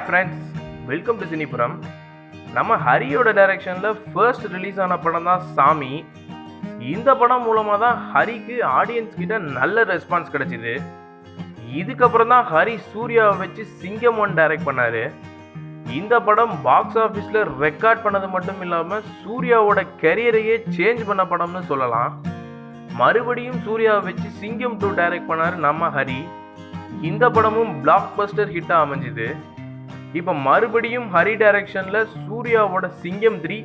Friends, welcome to Cinipuram. நம்ம ஹரியோட டைரக்ஷனில் first release ஆன படம் தான் சாமி. இந்த படம் மூலமாக தான் ஹரிக்கு ஆடியன்ஸ் கிட்ட நல்ல ரெஸ்பான்ஸ் கிடைச்சிது. இதுக்கப்புறம் தான் ஹரி சூர்யாவை வச்சு சிங்கம் 1 டைரக்ட் பண்ணார். இந்த படம் பாக்ஸ் ஆஃபீஸில் ரெக்கார்ட் பண்ணது மட்டும் இல்லாமல் சூர்யாவோட கெரியரையே சேஞ்ச் பண்ண படம்னு சொல்லலாம். மறுபடியும் சூர்யாவை வச்சு சிங்கம் 2 டைரக்ட் பண்ணார் நம்ம ஹரி. இந்த படமும் பிளாக் பஸ்டர் ஹிட்டாக அமைஞ்சுது. இப்போ மறுபடியும் ஹரி டைரக்ஷனில் சூர்யாவோட சிங்கம் 3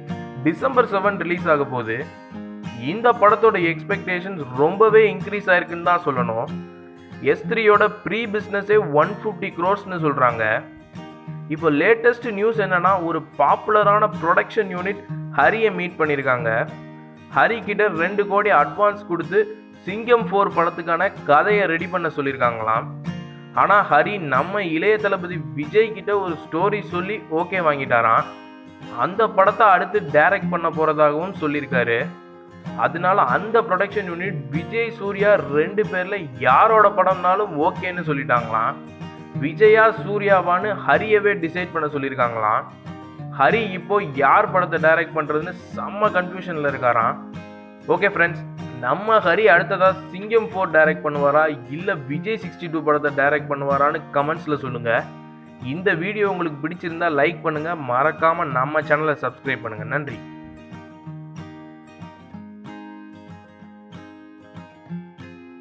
டிசம்பர் 7 ரிலீஸ் ஆக போகுது. இந்த படத்தோட எக்ஸ்பெக்டேஷன்ஸ் ரொம்பவே இன்க்ரீஸ் ஆயிருக்குன்னு தான் சொல்லணும். S3யோட ப்ரீ பிஸ்னஸே 150 crores சொல்கிறாங்க. இப்போ லேட்டஸ்ட் நியூஸ் என்னன்னா, ஒரு பாப்புலரான ப்ரொடக்ஷன் யூனிட் ஹரியை மீட் பண்ணியிருக்காங்க. ஹரி கிட்ட 2 கோடி அட்வான்ஸ் கொடுத்து சிங்கம் 4 படத்துக்கான கதையை ரெடி பண்ண சொல்லியிருக்காங்களாம். ஆனால் ஹரி நம்ம இளைய தளபதி விஜய் கிட்ட ஒரு ஸ்டோரி சொல்லி ஓகே வாங்கிட்டாராம். அந்த படத்தை அடுத்து டைரக்ட் பண்ண போகிறதாகவும் சொல்லியிருக்காரு. அதனால அந்த ப்ரொடக்ஷன் யூனிட் விஜய் சூர்யா 2 பேரில் யாரோட படம்னாலும் ஓகேன்னு சொல்லிட்டாங்களாம். விஜயா சூர்யாவான்னு ஹரியவே டிசைட் பண்ண சொல்லியிருக்காங்களாம். ஹரி இப்போ யார் படத்தை டைரக்ட் பண்ணுறதுன்னு செம்ம கன்ஃபியூஷனில் இருக்காராம். ஓகே ஃப்ரெண்ட்ஸ், நம்ம ஹரி அடுத்ததாக சிங்கம் 4 டைரக்ட் பண்ணுவாரா இல்லை விஜய் 62 படத்தை டைரக்ட் பண்ணுவாரான்னு கமெண்ட்ஸில் சொல்லுங்கள். இந்த வீடியோ உங்களுக்கு பிடிச்சிருந்தா லைக் பண்ணுங்கள், மறக்காமல் நம்ம சேனலை சப்ஸ்கிரைப் பண்ணுங்கள். நன்றி.